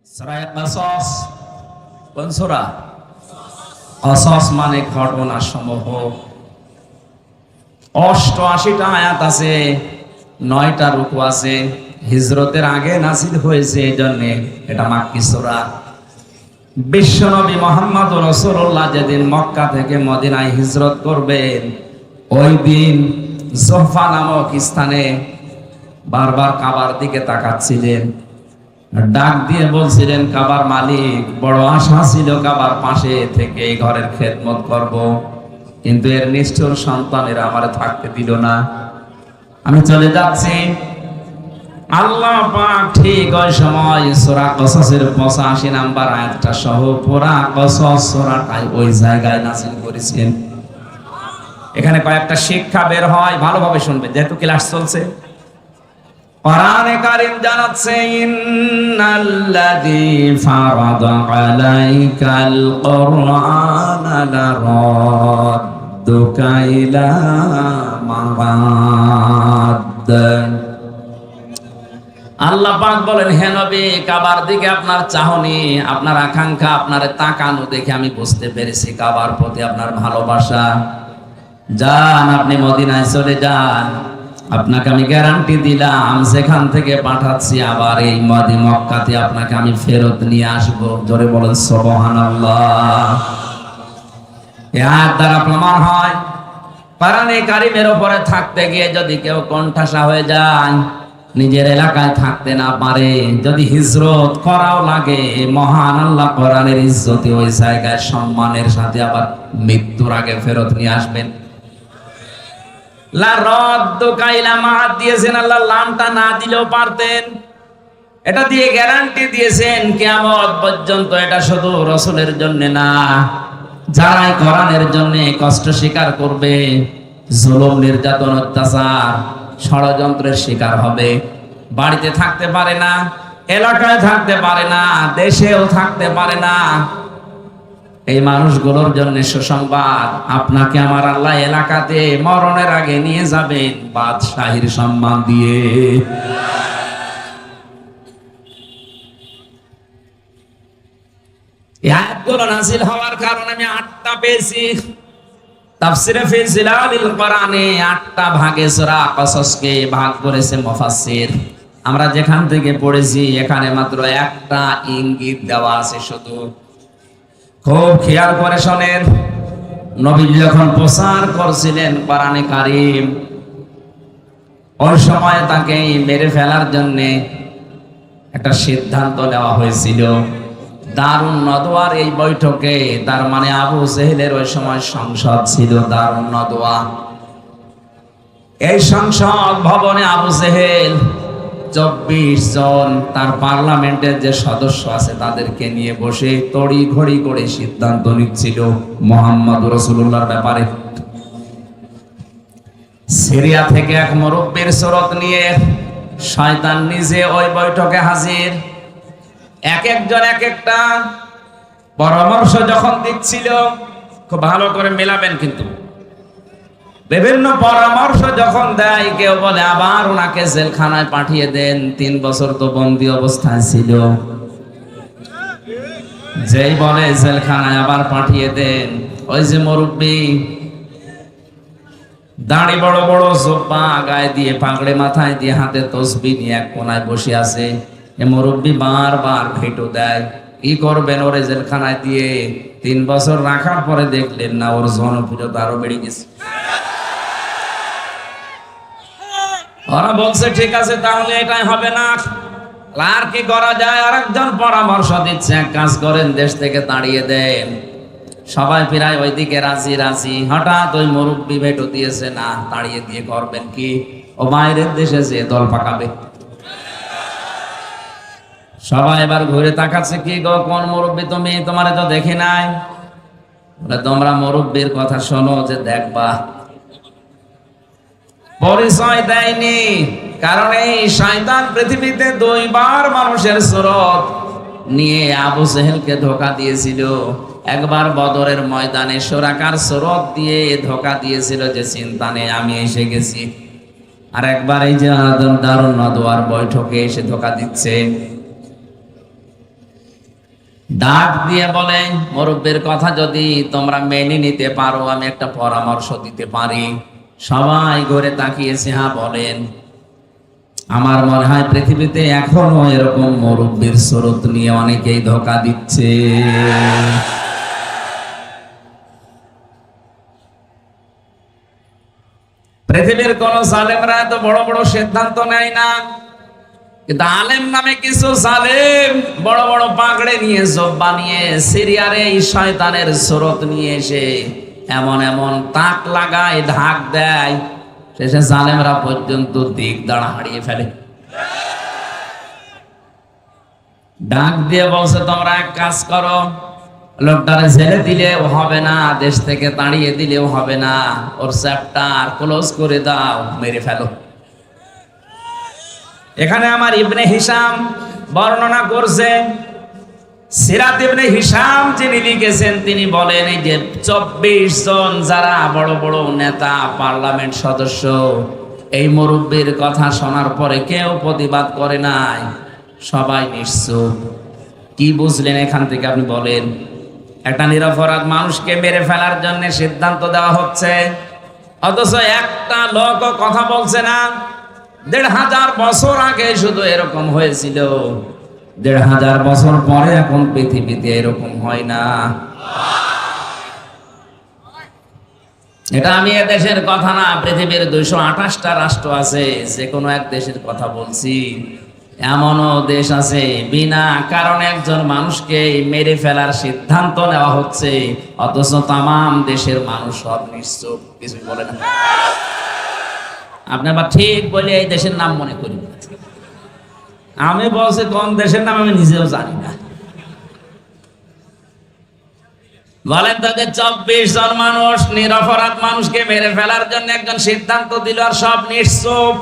সূরা কসস কোন সূরা? কসস মানে ঘটনা সমূহ। 88টা আয়াত আছে, 9টা রুকু আছে। হিজরতের আগে নাযিল হয়েছে, এজন্য এটা মাক্কি সূরা। বিশ্বনবী মুহাম্মদ রাসূলুল্লাহ যেদিন মক্কা থেকে মদিনায় হিজরত করবেন, ওই দিন জোহফা নামক স্থানে বারবার কাবার দিকে তাকাচ্ছিলেন, ডাক দিয়ে বলছিলেন, কাবার মালিক, বড় আশা ছিল কাবার পাশে থেকে এই ঘরের খেদমত করব, কিন্তু এর নিষ্ঠুর সন্তানেরা আমারে থাকতে দিল না, আমি চলে যাচ্ছি। আল্লাহ পাক ঠিক ওই সময় সূরা কসসের 85 নাম্বার আয়াতটা সহ পুরা কসস সূরাটাই ওই জায়গায় নাযিল করেছেন। এখানে কয়েকটা শিক্ষা বের হয়, ভালোভাবে শুনবেন যেহেতু ক্লাস চলছে। কোরআনে কারীম জানাচ্ছে, ইন্নাল্লাযী ফারাদা আলাইকাল কুরআনা লারাদ্দুকা ইলা মারাদ। আল্লাহ পাক বলেন, হে নবী, কাবার দিকে আপনার চাহনি, আপনার আকাঙ্ক্ষা, আপনার তাকানো দেখে আমি বুঝতে পেরেছি কাবার প্রতি আপনার ভালোবাসা। যান, আপনি মদিনায় চলে যান, আপনাকে আমি গ্যারান্টি দিলাম যেখান থেকে পাঠাচ্ছি আবার এই মক্কাতে আপনাকে আমি ফেরত নিয়ে আসবো। জোরে বলেন সুবহানাল্লাহ। এই আয়াত দ্বারা প্রমাণ হয়, কোরআনে কারীমের উপরে থাকতে গিয়ে যদি কেউ কোণঠাসা হয়ে যায়, নিজের এলাকায় থাকতে না পারে, যদি হিজরত করাও লাগে, মহান আল্লাহ কোরআনের ইজ্জতে ওই জায়গায় সম্মানের সাথে আবার মৃত্যুর আগে ফেরত নিয়ে আসবেন। লা রাদ্দুকা ইলা মাআদ দিয়েছেন আল্লাহ, লামটা না দিলেও পারতেন। এটা দিয়ে গ্যারান্টি দিয়েছেন কিয়ামত পর্যন্ত এটা শুধু রাসূলের জন্য না, যারা কোরআনের জন্য কষ্ট স্বীকার করবে, জুলুম, নির্যাতন, অত্যাচার, ষড়যন্ত্রের শিকার হবে, বাড়িতে থাকতে পারে না, এলাকায় থাকতে পারে না, দেশেও থাকতে পারে না, এই মানুষগুলোর জন্য সুসংবাদ, আপনাকে আমার আল্লাহ এলাকাতে মরণের আগে নিয়ে যাবেন বাদশাহীর সম্মান দিয়ে। এই আয়াতগুলো নাযিল হওয়ার কারণে আমি 8টা পেয়েছি। তাফসীরে ফি জিলালিল কোরআনে 8টা ভাগে সূরা কসসকে ভাগ করেছে মুফাসসির। আমরা যেখান থেকে পড়েছি এখানে মাত্র একটা ইঙ্গিত দেওয়া আছে শুধু। খুব খেয়াল করে শোনেন, নবী যখন প্রচার করছিলেন কোরআনে কারীম, ওই সময় তাকে মেরে ফেলার জন্য একটা সিদ্ধান্ত নেওয়া হয়েছিল। দারুন নদওয়ার এই বৈঠকে, তার মানে আবু জেহেলের ওই সময় সংসদ ছিল দারুন নদওয়া। এই সংসদ ভবনে আবু জেহেল 24 জন তার পার্লামেন্টের যে সদস্য আছে তাদেরকে নিয়ে বসে তড়ি ঘড়ি করে সিদ্ধান্ত নিচ্ছিল মুহাম্মদ রাসূলুল্লাহর ব্যাপারে। সিরিয়া থেকে এক মুরব্বির সুরত নিয়ে শয়তান নিজে ওই বৈঠকে হাজির। এক একজন এক একটা পরামর্শ যখন দিচ্ছিল, খুব ভালো করে মেলাবেন কিন্তু, বিভিন্ন পরামর্শ যখন দেয়, কেউ বলে আবার ওনাকে জেলখানায় পাঠিয়ে দেন, 3 বছর তো বন্দী অবস্থায় ছিল। যেই বলে জেলখানায় আবার পাঠিয়ে দেন, ওই যে মুরব্বি, দাড়ি বড় বড়, জুব্বা গায়ে দিয়ে, পাগড়ি মাথায় দিয়ে, হাতে তসবিহ নিয়ে এক কোনায় বসে আছে, এ মুরব্বি বারবার ভেটো দেয়, কি করবেন ওরে জেলখানায় দিয়ে? 3 বছর রাখার পরে দেখলেন না ওর জনপ্রিয়তা আরো বেড়ে গেছে। ওরা বলছে ঠিক আছে, তাহলে এটাই হবে না, আর কি করা যায়? আরেকজন পরামর্শ দিচ্ছে, এক কাজ করেন, দেশ থেকে তাড়িয়ে দেন। সবাই প্রায় ওইদিকে রাজি রাজি। হঠাৎ ওই মুরব্বি ভেটো দিয়েছে, না, তাড়িয়ে দিয়ে করবেন কি? ও বাইরের দেশে যে দল পাকাবে। সবাই এবার ঘুরে তাকাচ্ছে, কি গো, কোন মুরব্বি তুমি? তোমারে তো দেখি নাই। বলে, তোমরা মুরব্বির কথা শোনো, যে দেখবা। পরিচয় দেয়নি, কারণ এই শয়তান পৃথিবীতে 2 বার মানুষের সুরত নিয়ে আবু জেহেলকে ধোঁকা দিয়েছিল। একবার বদরের ময়দানে সুরাকার সুরত দিয়ে ধোঁকা দিয়েছিল, যে চিন্তা নেই আমি এসে গেছি। আর একবার এই যে দারুন নদওয়ার বৈঠকে এসে ধোঁকা দিচ্ছে। ডাক দিয়ে বলে, মুরব্বির কথা যদি তোমরা মেনে নিতে পারো আমি একটা পরামর্শ দিতে পারি। সবাই ঘুরে তাকিয়েছে, হ্যাঁ বলেন। আমার মনে হয় পৃথিবীতে এখনো এরকম মুরব্বির সুরত নিয়ে অনেকেই ধোঁকা দিচ্ছে। পৃথিবীর কোন জালেমরা এত বড় বড় সিদ্ধান্ত নেয় না, কিন্তু আলেম নামে কিছু জালেম বড় বড় পাগড়ে নিয়ে জব্বা নিয়ে সিরিয়ার এই শয়তানের সুরত নিয়ে এসে এমন এমন তাক লাগায়, ঢাক দেয়, শেষে জালেমরা পর্যন্ত দিক দাঁড়া হারিয়ে ফেলে। ডাক দিয়ে বলছে, তোমরা এক কাজ করো, লোকটারে ছেড়ে দিলেও হবে না, দেশ থেকে তাড়িয়ে দিলেও হবে না, ওর চ্যাপ্টার ক্লোজ করে দাও, মেরে ফেলো। এখানে আমার ইবনে হিশাম বর্ণনা করছে, সিরাত ইবনে হিশাম যিনি লিখেছেন তিনি বলেন, এই যে 24 জন যারা বড় বড় নেতা, পার্লামেন্ট সদস্য, এই মুরব্বির কথা শোনার পরে কেউ প্রতিবাদ করে নাই, সবাই নিশ্চুপ। কি বুঝলেন এখান থেকে আপনি বলেন? একটা নিরপরাধ মানুষকে মেরে ফেলার জন্য সিদ্ধান্ত দেওয়া হচ্ছে, অথচ একটা লোকও কথা বলছে না। 1500 বছর আগে শুধু এরকম হয়েছিল, 1500 বছর পরে এখন পৃথিবীতে এরকম হয় না। এটা আমি এ দেশের কথা না, পৃথিবীর 228টা রাষ্ট্র আছে, যে কোনো এক দেশের কথা বলছি। এমনও দেশ আছে বিনা কারণে একজন মানুষকে মেরে ফেলার সিদ্ধান্ত নেওয়া হচ্ছে, অথচ তামাম দেশের মানুষ সব নিশ্চুপ, কিছু বলে না। আপনি আবার ঠিক বলে এই দেশের নাম মনে করি। আমি বলছি কোন দেশের নাম আমি নিজেও জানি না। বলেন তাকে 24 জন মানুষ নিরপরাধ মানুষকে মেরে ফেলার জন্য একজন সিদ্ধান্ত দিল, আর সব নিশ্চুপ।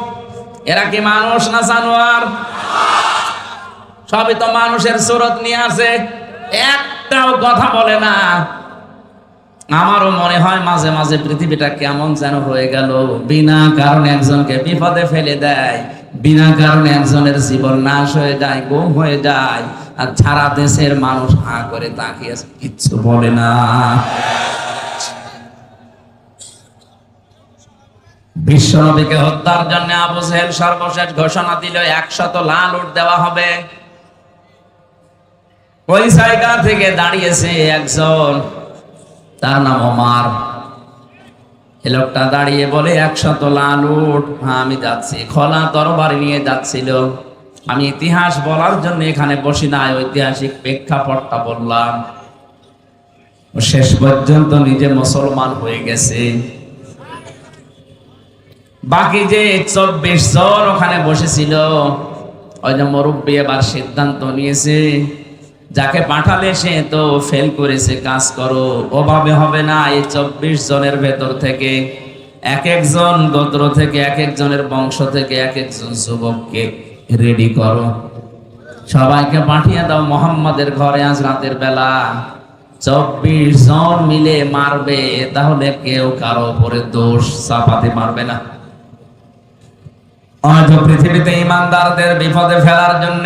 এরা কি মানুষ না জানোয়ার? সবই তো মানুষের সুরত নিয়ে আছে, একটাও কথা বলে না। আমারও মনে হয় মাঝে মাঝে পৃথিবীটা কেমন যেন হয়ে গেল, বিনা কারণে একজনকে বিপদে ফেলে দেয়, বিনা কারণে একজনের জীবন নাশ হয়ে যায়, গুম হয়ে যায়, আর সারা দেশের মানুষ হাঁ করে তাকিয়ে কিচ্ছু বলে না। বিশ্বনবীকে হত্যার জন্য আবু জেহেল সর্বশেষ ঘোষণা দিল 100 লাল উট দেওয়া হবে। ওই জায়গা থেকে দাঁড়িয়েছে একজন, তার নাম ওমর। এই লোকটা দাঁড়িয়ে বলে 100 লাল উট, হ্যাঁ আমি যাচ্ছি। খোলা তরবারি নিয়ে যাচ্ছিল। আমি ইতিহাস বলার জন্য এখানে বসি নাই, ঐতিহাসিক প্রেক্ষাপটটা বললাম। শেষ পর্যন্ত নিজে মুসলমান হয়ে গেছে। বাকি যে 24 জন ওখানে বসেছিল, ওই যে মুরব্বী এবার সিদ্ধান্ত নিয়েছে, যাকে পাঠালে সে তো ফেল করেছে, কাজ করো, ওভাবে হবে না। এই 24 জনের ভেতর থেকে এক একজন গোত্র থেকে, এক একজনের বংশ থেকে এক একজন যুবককে রেডি করো, সবাইকে পাঠিয়ে দাও মোহাম্মদের ঘরে আজ রাতের বেলা। 24 জন মিলে মারবে, তাহলে কেউ কারো উপরে দোষ চাপাতে পারবে না। হয়তো পৃথিবীতে ইমানদারদের বিপদে ফেলার জন্য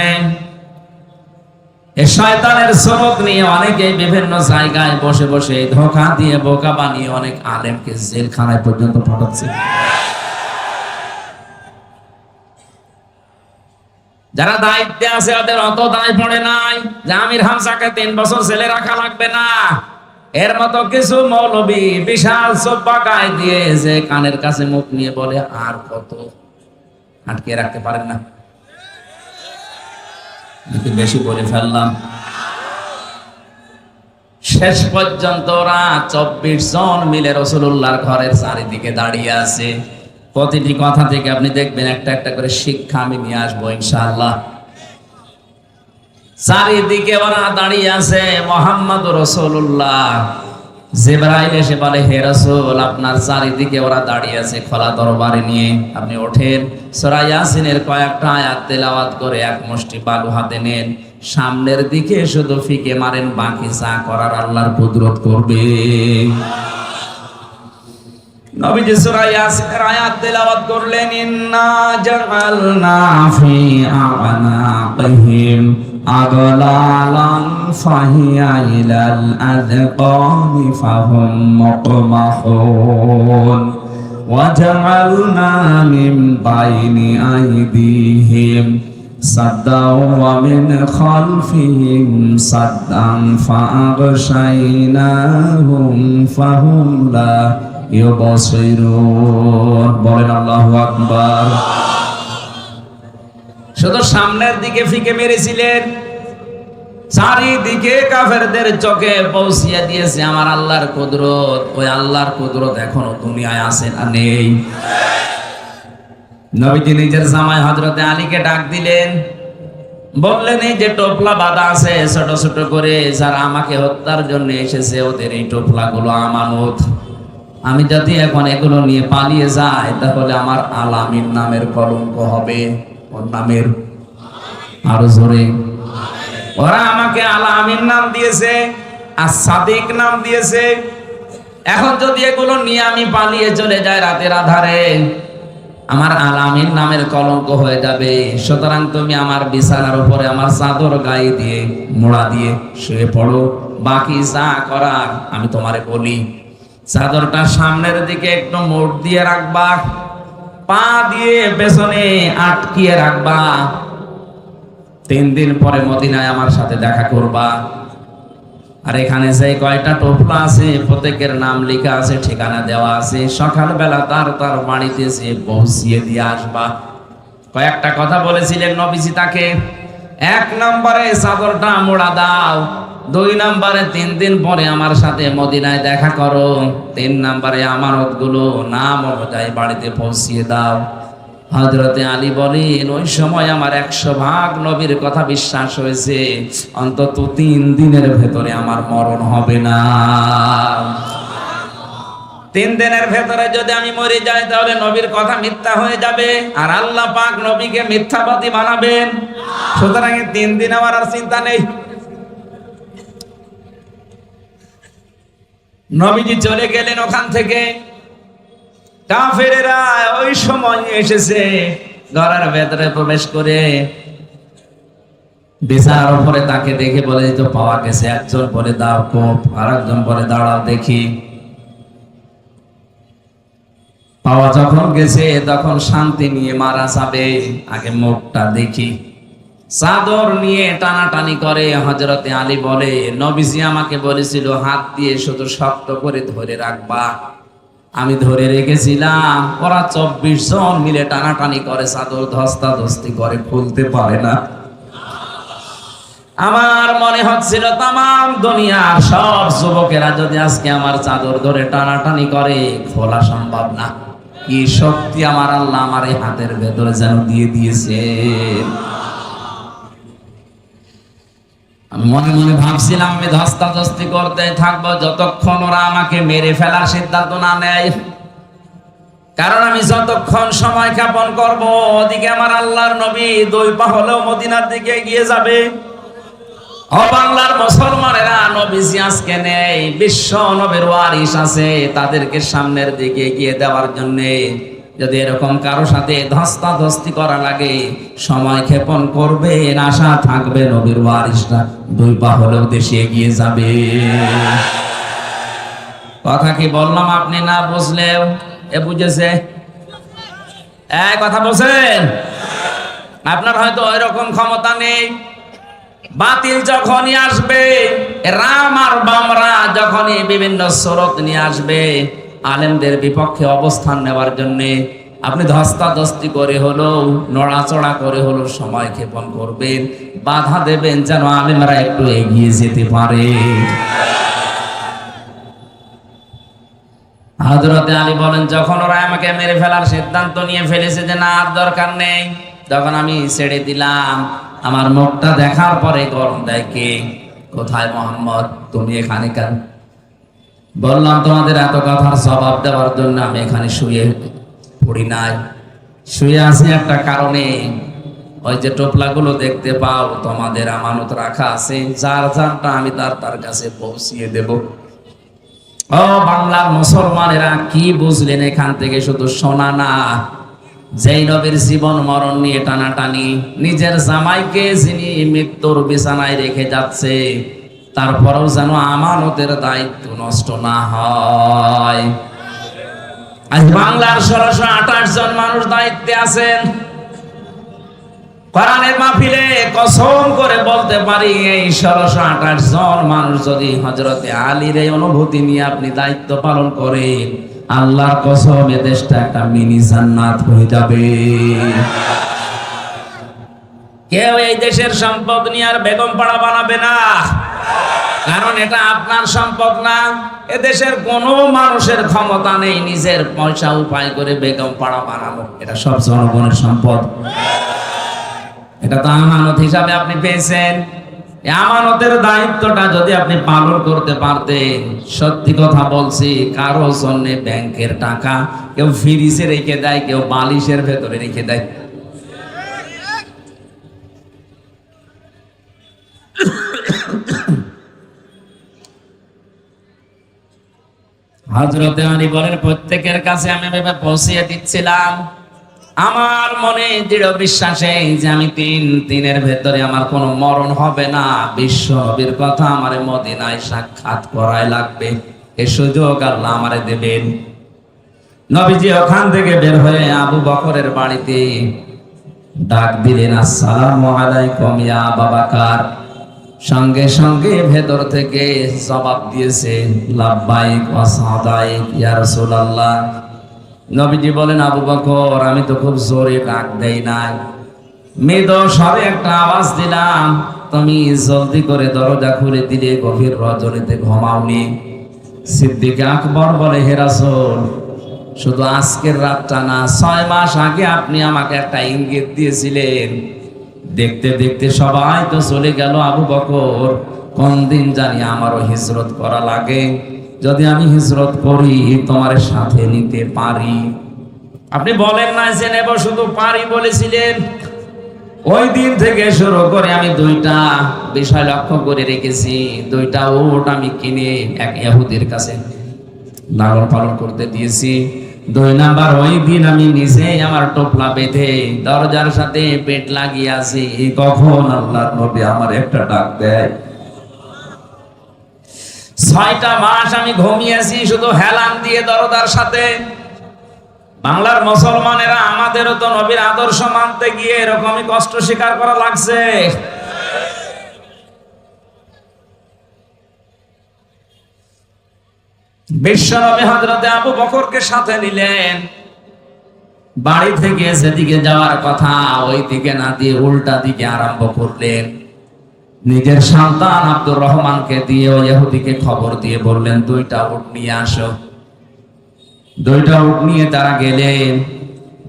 এই শয়তানের সুরত নিয়ে অনেকে বিভিন্ন জায়গায় বসে বসে ধোঁকা দিয়ে, বোকা বানিয়ে অনেক আলেমকে জেলখানায় পর্যন্ত পাঠাচ্ছে। যারা দায়িত্বে আছে ওদের অত দায় পড়ে নাই যে আমির হামজাকে 3 বছর জেলে রাখা লাগবে না। এর মতো কিছু মৌলবী বিশাল সোব্বা গায়ে দিয়ে যে কানের কাছে মুখ নিয়ে বলে, আর কত আটকে রাখতে পারেন না। বেশি বলে ফেললাম। শেষ পর্যন্ত ওরা 24 জন মিলে রাসূলুল্লাহর ঘরের চারিদিকে দাঁড়িয়ে আছে। প্রতিটি কথা থেকে আপনি দেখবেন একটা একটা করে শিক্ষা আমি নিয়ে আসবো ইনশাআল্লাহ। চারিদিকে ওরা দাঁড়িয়ে আছে, মুহাম্মদুর রাসূলুল্লাহ। জিবরাইল এসে বলে, হে রাসূল, আপনার চারিদিকে ওরা দাঁড়িয়ে আছে খোলা তরবারি নিয়ে, আপনি ওঠেন, সূরা ইয়াসিনের কয়েকটা আয়াত তেলাওয়াত করে এক মুষ্টি বালু হাতে নেন, সামনের দিকে শুধু ফিকে মারেন, বাকি যা করার আল্লাহর কুদরত করবে। নবীজি সূরা ইয়াসিনের আয়াত তেলাওয়াত করলেন, ইন্না জাআলনা ফি আ'নাকিহিম আগলালান ফাহিয়া ইলাল আযকানি ফাহুম মুকমাহুন ওয়াজআলনা মিন বাইনি আইদিহিম সাদ্দাও ওয়া মিন খালফিহিম সাদ্দান ফাআগশাইনাহুম ফাহুম লা ইউবসিরুন। বলেন আল্লাহু আকবার। শুধু সামনের দিকে ফিকে মেরেছিলেন, চারিদিকে কাফেরদের চোখে পৌঁছিয়ে দিয়েছে আমার আল্লাহর কুদরত। ওই আল্লাহর কুদরত এখনো দুনিয়ায় আছে না নেই? নবীজি নিজের জামাই হযরতে আলীকে ডাক দিলেন, বললেন এই যে টোপলা বাঁধা আছে ছোট ছোট করে, যারা আমাকে হত্যার জন্য এসেছে ওদের এই টোপলাগুলো আমানত। আমি যদি এখন এগুলো নিয়ে পালিয়ে যাই তাহলে আমার আলামিন নামের কলঙ্ক হবে। ওর নামের আরো জোরে। ওরা আমাকে আলামিন নাম দিয়েছে আর সাদিক নাম দিয়েছে। এখন যদি এগুলো নিয়ে আমি পালিয়ে চলে যাই রাতের আধারে, আমার আলামিন নামের কলঙ্ক হয়ে যাবে। সুতরাং তুমি আমার বিছানার উপরে আমার চাদর গায়ে দিয়ে মোড়া দিয়ে শুয়ে পড়ো, বাকি যা করার আমি তোমারে বলি। চাদরটা সামনের দিকে একটু মোড় দিয়ে রাখবা, পা দিয়ে পেছনে আটকিয়ে রাখবা। 3 দিন পরে মদিনায় আমার সাথে দেখা করবা। আর এখানে যে কয়টা টোপলা আছে প্রত্যেকের নাম লেখা আছে, ঠিকানা দেওয়া আছে। সকালবেলা তার বাড়িতে যে পৌঁছিয়ে দিয়ে আসবা। কয়েকটা কথা বলেছিলেন নবীজি তাকে। 1 নম্বরে চাদরটা মোড়া দাও, 2 নম্বরে 3 দিন পরে আমার সাথে মদিনায় দেখা করো, 3 নম্বরে আমানতগুলো নাম অনুযায়ী বাড়িতে পৌঁছিয়ে দাও। হযরতে আলী বলেন ওই সময় আমার 100% নবীর কথা বিশ্বাস হয়েছে, অন্তত 3 দিনের ভেতরে আমার মরণ হবে না। 3 দিনের ভেতরে যদি আমি মরে যাই তাহলে নবীর কথা মিথ্যা হয়ে যাবে, আর আল্লাহ পাক নবীকে মিথ্যাবাদী বানাবেন। সুতরাং 3 দিন আমার আর চিন্তা নেই। নবীজি চলে গেলেন ওখান থেকে। কাফেরেরা ওই সময় এসেছে, ঘরের ভেতরে প্রবেশ করে বিছানার উপরে তাকে দেখে বলে তো পাওয়া গেছে। একজন বলে দাও কোপ, আর একজন বলে দাঁড়াও দেখি। পাওয়া যখন গেছে তখন শান্তি নিয়ে মারা যাবে, আগে মুখটা দেখি। চাদর নিয়ে টানাটানি করে। হযরতে আলী বলে নবীজি আমাকে বলেছিল হাত দিয়ে শুধু শক্ত করে ধরে রাখবা। আমি ধরে রেখেছিলাম, ওরা 24 জন মিলে টানাটানি করে, চাদর ধস্তাধস্তি করে, খুলতে পারে না। আমার মনে হচ্ছিল তামাম দুনিয়ার সব যুবকেরা যদি আজকে আমার চাদর ধরে টানাটানি করে, খোলা সম্ভব না। কি শক্তি আমার আল্লাহ আমার এই হাতের ভেতরে যেন দিয়ে দিয়েছে। আমি মনে মনে ভাবছিলাম আমি ধস্তাধস্তি করতে থাকবো যতক্ষণ ওরা আমাকে মেরে ফেলার সিদ্ধান্ত না নেয়। কারণ আমি যতক্ষণ সময় ক্ষেপণ করব, ওদিকে আমার আল্লাহর নবী 2 পা হলেও মদিনার দিকে এগিয়ে যাবে। ও বাংলার মুসলমানেরা, নবীজি আজকে নেই, বিশ্ব নবীর ওয়ারিস আছে, তাদেরকে সামনের দিকে এগিয়ে দেওয়ার জন্য যদি এরকম কারো সাথে ধস্তাধস্তি করা লাগে, সময় ক্ষেপণ করবে, আশা থাকবে নবীর ওয়ারিসরা 2 পা হলেও দেশে এগিয়ে যাবে। কথা কি বললাম আপনি না বুঝলেও এ বুঝেছে? কথা বলছেন? আপনার হয়তো ওই রকম ক্ষমতা নেই। বাতিল যখনই আসবে, রাম আর বামরা যখনই বিভিন্ন স্রোত নিয়ে আসবে আলেমদের বিপক্ষে অবস্থান নেওয়ার জন্য, আপনি ধস্তাধস্তি করে হলো, নড়াচড়া করে হলো সময় ক্ষেপণ করবেন, বাধা দেবেন যেন আলেমরা একটু এগিয়ে যেতে পারে। হযরতে আলী বলেন যখন ওরা আমাকে মেরে ফেলার সিদ্ধান্ত নিয়ে ফেলেছে যে না আর দরকার নেই, তখন আমি ছেড়ে দিলাম। আমার মুখটা দেখার পরে গরম দেয় কে? কোথায় মোহাম্মদ? তুমি এখানে কেন? বললাম তোমাদের এত কথার জবাব দেওয়ার জন্য আমি এখানে শুয়ে পড়ি নাই, শুয়ে আছি একটা কারণে। ওই যে টোপলাগুলো দেখতে পাও, তোমাদের আমানত রাখা আছে, যার জানটা আমি তার কাছে পৌঁছিয়ে দেব। ও বাংলার মুসলমানেরা, কি বুঝলেন এখান থেকে? শুধু শোনা না, যেই নবীর জীবন মরণ নিয়ে টানাটানি, নিজের জামাইকে যিনি মৃত্যুর বিছানায় রেখে যাচ্ছে, তারপরেও যেন আমানতের দায়িত্ব নষ্ট না হয়। আজ বাংলার 1628 জন মানুষ দায়িত্বে আছেন। কোরআনের মাহফিলে কসম করে বলতে পারি, এই 1628 জন মানুষ যদি হযরতে আলীর এই অনুভূতি নিয়ে আপনি দায়িত্ব পালন করেন, আল্লাহর কসম এ দেশটা একটা মিনি জান্নাত হয়ে যাবে। কেউ এই দেশের সম্পদ নিয়ে আর বেগম পাড়া বানাবে না, কারণ এটা আপনার সম্পদ না। এদেশের কোন মানুষের ক্ষমতা নেই নিজের পয়সা উপায় করে বেগম পাড়া বানানো। এটা সব জনগণের সম্পদ। এটা তো আমানত হিসাবে আপনি পেয়েছেন। এই আমানতের দায়িত্বটা যদি আপনি পালন করতে পারতেন, সত্যি কথা বলছি, কারো জন্য ব্যাংকের টাকা কেউ ফ্রিজে রেখে দেয়, কেউ বালিশের ভেতরে রেখে দেয়। হযরতে আলী বলেন, প্রত্যেকের কাছে আমি এভাবে পৌঁছিয়ে দিচ্ছিলাম, আমার মনে দৃঢ় বিশ্বাসে যে আমি 3 দিনের ভেতরে আমার কোনো মরণ হবে না। বিশ্ব নবীর কথা আমারে মদিনায় সাক্ষাৎ করাই লাগবে, এই সুযোগ আল্লাহ আমারে দেবেন। নবীজি ওখান থেকে বের হয়ে আবু বকরের বাড়িতে ডাক দিলেন, আসসালামু আলাইকুম ইয়া আবু বকর। সঙ্গে সঙ্গে ভেতর থেকে জবাব দিয়েছে, লাব্বাইক ওয়া সাদাইক ইয়া রাসূলুল্লাহ। নবীজি বলেন, আবু বকর, আমি তো খুব জোরে ডাক দেই নাই, মৃদু স্বরে একটা আওয়াজ দিলাম, তুমি জলদি করে দরজা খুলে দিলে, গভীর রজনীতে ঘুমাওনি। সিদ্দিক আকবর বলে, হে রাসূল, শুধু আজকের রাতটা না, 6 মাস আগে আপনি আমাকে একটা ইঙ্গিত দিয়েছিলেন। দেখতে দেখতে সবাই তো চলে গেল আবু বকর, কোন দিন জানি আমারও হিজরত করা লাগে, যদি আমি হিজরত করি তোমার সাথে নিতে পারি। আপনি বলেন না যে নেব, শুধু পারি বলেছিলেন। ওই দিন থেকে শুরু করে আমি 2টা বিষয় লক্ষ্য করে রেখেছি। 2টা উট আমি কিনে এক ইহুদির কাছে লালন পালন করতে দিয়েছি। 2 নাম্বার, ওই দিন আমি নিজে আমার টোপলা বেঁধে দরজার সাথে পেট লাগিয়ে আছি, কখন আল্লাহর নবী আমার একটা ডাক দেয়। 6টা মাস আমি ঘুমিয়েছি শুধু হেলান দিয়ে দরজার সাথে। বাংলার মুসলমানেরা, আমাদেরও তো নবীর আদর্শ মানতে গিয়ে এরকমই কষ্ট স্বীকার করা লাগছে। বিশ্বনবী হযরতে আবু বকরকে সাথে নিলেন। বাড়ি থেকে যেদিকে যাওয়ার কথা ওই দিকে না দিয়ে উল্টা দিকে আরম্ভ করলেন। নিজের সন্তান আব্দুর রহমানকে দিয়ে ওই ইহুদিকে খবর দিয়ে বললেন, 2টা উট নিয়ে আসো। 2টা উট নিয়ে তারা গেলেন।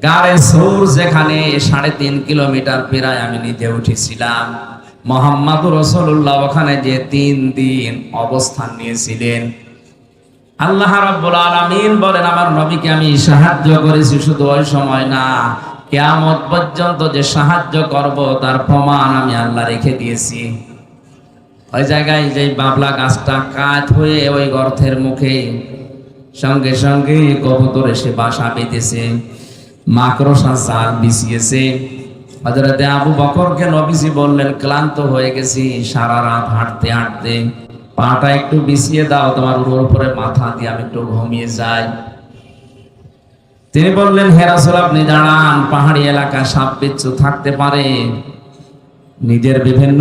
গাড়ে সূর, যেখানে 3.5 কিলোমিটার প্রায় আমি নিজে উঠেছিলাম, মুহাম্মদুর রাসূলুল্লাহ ওখানে যে 3 দিন অবস্থান নিয়েছিলেন। আল্লাহ রাব্বুল আলামিন বলেন, আমার নবীকে আমি সাহায্য করেছি, শুধু ওই সময় না, কিয়ামত পর্যন্ত যে সাহায্য করব তার প্রমাণ আমি আল্লাহ রেখে দিয়েছি। ওই জায়গায় যে বাবলা গাছটা কাঠ হয়ে ওই গর্তের মুখে সঙ্গে সঙ্গে কবুতর এসে বাসা বেঁধেছে, মাকড়সা জাল বিছিয়েছে। হযরতে আবু বকরকে নবীজি বললেন, ক্লান্ত হয়ে গেছি সারা রাত হাঁটতে হাঁটতে, পাটা একটু বিছিয়ে দাও, তোমার উপরে মাথা দিয়ে আমি একটু ঘুমিয়ে যাই। তিনি বললেন, হে রাসূল, আপনি দাঁড়ান, পাহাড়ি এলাকা সাপ বিচ্ছু থাকতে পারে। নিজের বিভিন্ন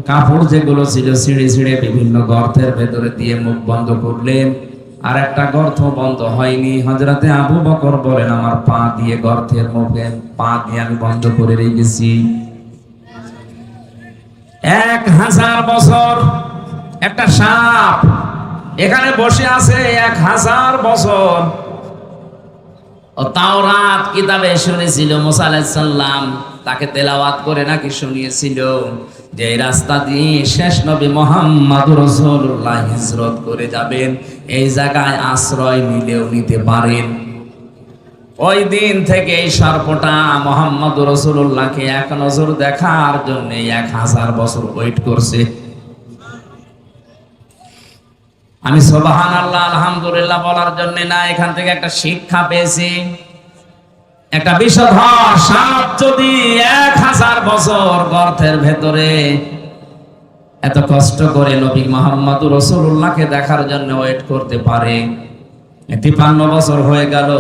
কাপড় যেগুলো ছিল ছিঁড়ে ছিঁড়ে বিভিন্ন গর্তের ভেতরে দিয়ে মুখ বন্ধ করলেন, আর একটা গর্ত বন্ধ হয়নি। হযরতে আবু বকর বলেন, আমার পা দিয়ে গর্তের মুখে পা দিয়ে আমি বন্ধ করে রেখেছি। 1000 বছর একটা সাপ এখানে বসে আছে, 1000 বছর। ও তাওরাত কিতাবে শুনেছিল, মুসা আলাইহিস সালাম তাকে তেলাওয়াত করে নাকি শুনিয়েছিল যে এই রাস্তা দিয়ে শেষ নবী মুহাম্মদুর রাসূলুল্লাহ হিজরত করে যাবেন, এই জায়গায় আশ্রয় নিলেও নিতে পারেন। ওই দিন থেকে এই সর্পটা মুহাম্মদুর রাসূলুল্লাহকে এক নজর দেখার জন্য 1000 বছর ওয়েট করছে। আমি সুবহানাল্লাহ আলহামদুলিল্লাহ বলার জন্য না, এখান থেকে একটা শিক্ষা পেয়েছি। একটা বিষধর সাপ যদি 1000 বছর গর্তের ভেতরে এত কষ্ট করে নবী মুহাম্মদ রাসূলুল্লাহকে দেখার জন্য ওয়েট করতে পারে, 53 বছর হয়ে গেল,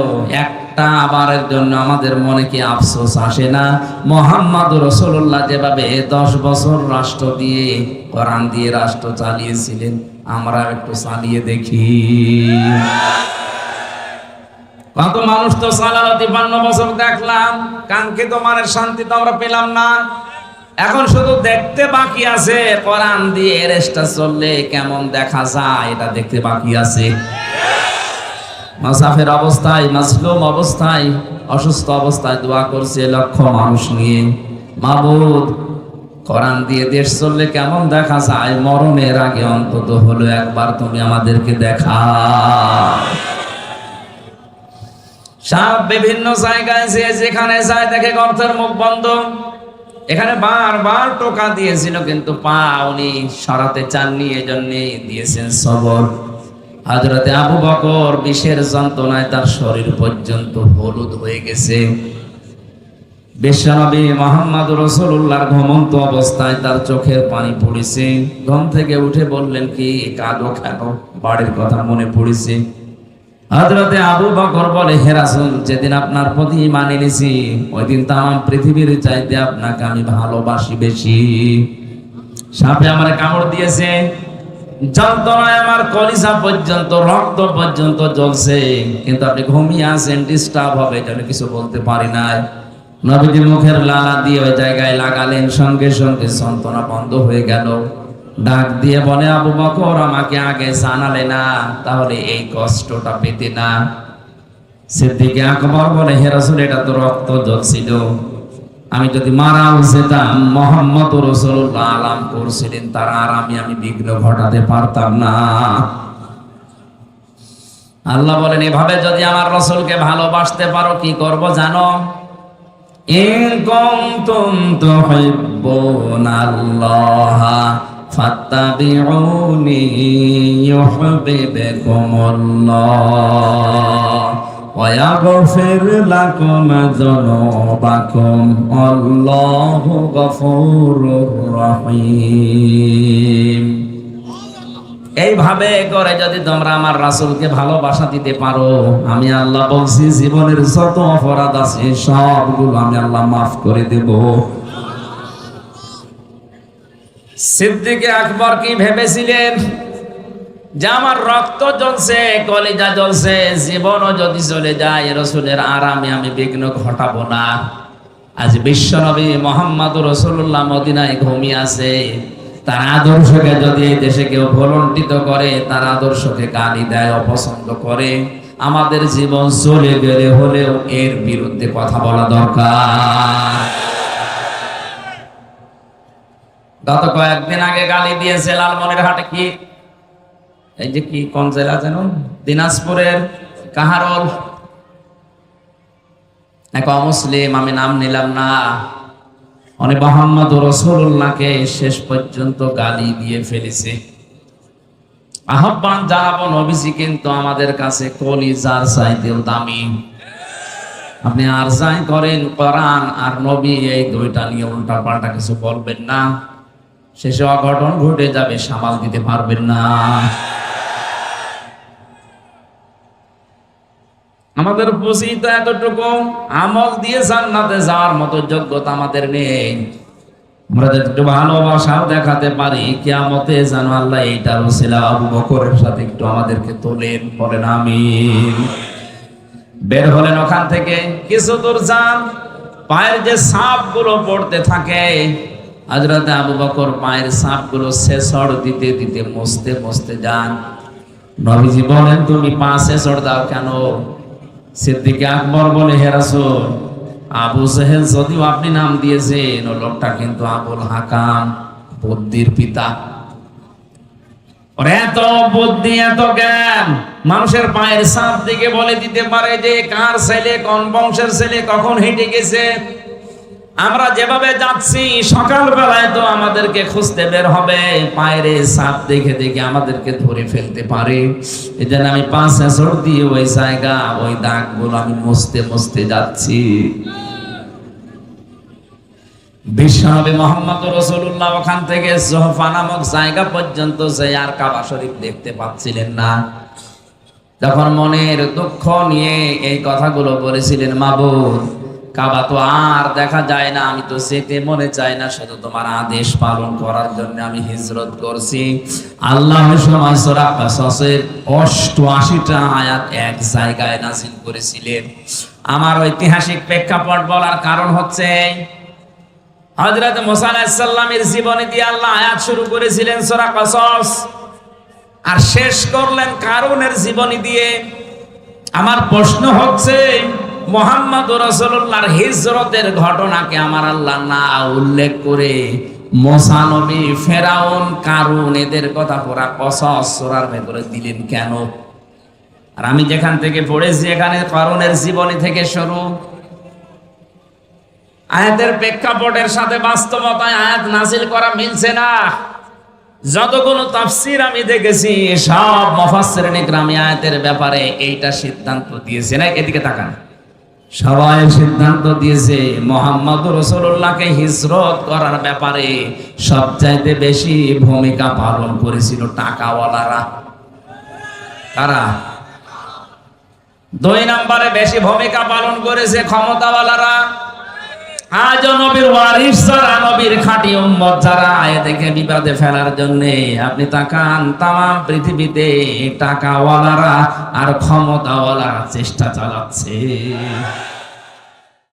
একটা আবারের জন্য আমাদের মনে কি আফসোস আসে না? মুহাম্মদ রাসূলুল্লাহ যেভাবে 10 বছর রাষ্ট্র দিয়ে, কোরআন দিয়ে রাষ্ট্র চালিয়েছিলেন, আমরা একটু চালিয়ে দেখি। কত মানুষ তো চালালো, 53 বছর দেখলাম, কাঙ্ক্ষিত মানের শান্তি তো আমরা পেলাম না। এখন শুধু দেখতে বাকি আছে, কোরআন দিয়ে রেস্টা চললে কেমন দেখা যায় এটা দেখতে বাকি আছে। মুসাফির অবস্থায়, মাজলুম অবস্থায়, অসুস্থ অবস্থায় দোয়া করছে লক্ষ মানুষ নিয়ে, মাবুদ কোরআন দিয়ে দেশ চললে কেমন দেখা যায়, মরণের আগে অন্তত হলো একবার তুমি আমাদেরকে দেখা। সাপ বিভিন্ন জায়গায় যেখানে যায় দেখে গর্তের মুখ বন্ধ। এখানে বারবার টোকা দিয়েছিল কিন্তু পা উনি সরাতে চাননি, এজন্য দিয়েছেন সবর। হযরতে আবু বকর বিষের যন্ত্রণায় তার শরীর পর্যন্ত হলুদ হয়ে গেছে। বিশ্বনবী মুহাম্মদ রাসূলুল্লাহর ঘুমন্ত অবস্থায় তার চোখের পানি পড়েছে। ঘুম থেকে উঠে বললেন, কি কাঁদো কেন? বাড়ির কথা মনে পড়েছে। হযরতে আবু বকর বলে, হে রাসূল, যেদিন আপনার প্রতি ঈমান এনেছি ওই দিন তামাম পৃথিবীর চাইতে আপনাকে আমি ভালোবাসি বেশি। সাপে আমার কামড় দিয়েছে, যন্ত্রণায় আমার কলিজা পর্যন্ত, রক্ত পর্যন্ত জ্বলছে, কিন্তু আপনি ঘুমিয়ে আছেন, ডিস্টার্ব হবে এজন্য কিছু বলতে পারি নাই। নবীজি মুখের লালা দিয়ে ওই জায়গায় লাগালেন, সঙ্গে সঙ্গে যন্ত্রণা বন্ধ হয়ে গেল। ডাক দিয়ে বলে, আবু বকর আমাকে আগে জানালে না, তাহলে এই কষ্টটা পেতে না। সিদ্দিক আকবর বলে, হে রাসূল, এটা তো রক্ত জ্বলছিল, আমি যদি মারাও যেতাম, মুহাম্মদ রাসূলুল্লাহ আলাম করছিলেন তার আরামে আমি বিঘ্ন ঘটাতে পারতাম না। আল্লাহ বলেন, এভাবে যদি আমার রাসূলকে ভালোবাসতে পারো কি করব জানো? ইন কুনতুম তুহিব্বুনাল্লাহ ফাত্তাবিউনি ইউহিব্বুকুমুল্লাহ ওয়া ইয়াগফির লাকুম যুনুবাকুম আল্লাহু গফুরুর রহিম। এইভাবে করে যদি তোমরা আমার রাসূলকে ভালোবাসা দিতে পারো, আমি আল্লাহ বলছি জীবনের যত অপরাধ আছে সবগুলো আমি আল্লাহ মাফ করে দেব। সিদ্দিক আকবর কি ভেবেছিলেন যে আমার রক্ত জ্বলছে, কলিজা জ্বলছে, জীবনও যদি চলে যায় রাসূলের আরামে আমি বিঘ্ন ঘটাবো না। আজ বিশ্বনবী মুহাম্মদ রাসূলুল্লাহ মদিনায় ঘুমিয়ে আছে, তার আদর্শকে যদি এই দেশে কেউ ভুলণ্ঠিত করে, তার আদর্শকে গালি দেয়, অপছন্দ করে, আমাদের জীবন চলে গেলে হলেও এর বিরুদ্ধে কথা বলা দরকার। গত কয়েকদিন আগে গালি দিয়েছে লালমনিরহাটে, কি এই যে কি কোন জেলা যেন, দিনাজপুরের কাহারোল এক অমুসলিম, আমি নাম নিলাম না, উনি মুহাম্মদ রাসূলুল্লাহকে শেষ পর্যন্ত গালি দিয়ে ফেলেছে। আহ্বান জানাবো, নবীজি কিন্তু আমাদের কাছে কলিজার চাইতেও দামি। আপনি আর যাই করেন, কোরআন আর নবী এই দুইটা নিয়ে উল্টা পাল্টা কিছু বলবেন না, শেষে অঘটন ঘটে যাবে, সামাল দিতে পারবেন না। আমাদের পুঁজি তো এতটুকু, আমল দিয়ে জান্নাতে যাওয়ার মতো যোগ্যতা আমাদের নেই। আমরা একটু ভালোবাসাও দেখাতে পারি, কিয়ামতে যেন আল্লাহ এইটার ওসিলা আবু বকরের সাথে একটু আমাদেরকে তোলেন, বলেন আমিন। বের হলেন ওখান থেকে, কিছু দূর যান, পায়ের যে সাপগুলো পড়তে থাকে, হযরতে আবু বকর পায়ের সাপগুলো ছেঁচড় দিতে দিতে মুছতে মুছতে যান। নবীজি বলেন, তুমি পা ছেঁচড় দাও কেন? সিদ্দিক আকবর বলে, হে রাসূল, আবু জেহেল যদিও আপনি নাম দিয়েছেন, ও লোকটা কিন্তু আবুল হাকাম, বুদ্ধির পিতা। ওর এত বুদ্ধি, এত জ্ঞান, মানুষের পায়ের ছাপ দিকে বলে দিতে পারে যে কার ছেলে, কোন বংশের ছেলে, কখন হেঁটে গেছে। আমরা যেভাবে যাচ্ছি সকাল বেলায় তো আমাদেরকে খুঁজতে বের হবে, পায়ের ছাপ দেখে দেখে আমাদেরকে ধরে ফেলতে পারে। এজন্য আমি 5 বছর দিয়ে ওই জায়গা ওই দাগগুলো আমি মুছতে মুছতে যাচ্ছি। বিশ্বনবী মুহাম্মদ রাসূলুল্লাহ ওখান থেকে জোহফা নামক জায়গা পর্যন্ত যে আর কাবা শরীফ দেখতে পাচ্ছিলেন না। তখন মনের দুঃখ নিয়ে এই কথাগুলো বলেছিলেন, মাবুদ কাবা তো আর দেখা যায় না, আমি তো যেতে মনে চাই না, শুধু তোমার আদেশ পালন করার জন্য আমি হিজরত করছি। আল্লাহ সূরা কাসাসের 88টা আয়াত এক জায়গায় নাযিল করেছিলেন। আমার ঐতিহাসিক প্রেক্ষাপট বলার কারণ হচ্ছে হযরত মুসা আলাইহিস সালামের জীবনী দিয়ে আল্লাহ আয়াত শুরু করেছিলেন সূরা কাসাস, আর শেষ করলেন কারুনের জীবনী দিয়ে। আমার প্রশ্ন হচ্ছে মুহাম্মদুর রাসূলুল্লাহর হিজরতের ঘটনাকে আমার আল্লাহ না উল্লেখ করে মুসা নবী, ফেরাউন, কারুন এদের কথা পুরা কসস সূরার ভেতরে দিলেন কেন? আর আমি যেখান থেকে পড়েছি এখানে কারুনের জীবনী থেকে শুরু। আয়াতের প্রেক্ষাপটের সাথে বাস্তবতায় আয়াত নাযিল করা মিলছে না। যতগুলো তাফসীর আমি দেখেছি সব মুফাসসিরিন ইকরাম আয়াতের ব্যাপারে এইটা সিদ্ধান্ত দিয়েছে না, এদিকে তাকান, সবাই সিদ্ধান্ত দিয়েছে মুহাম্মদুর রাসূলুল্লাহকে হিজরত করার ব্যাপারে সবচাইতে বেশি ভূমিকা পালন করেছিল টাকাওয়ালারা। কারা? 2 নম্বরে বেশি ভূমিকা পালন করেছে ক্ষমতাওয়ালারা। আজ নবীর ওয়ারিস যারা, নবীর খাঁটি উম্মত যারা, এদেরকে বিপদে ফেলার জন্য আপনি তাকান তামাম পৃথিবীতে টাকাওয়ালারা আর ক্ষমতাওয়ালারা চেষ্টা চালাচ্ছে।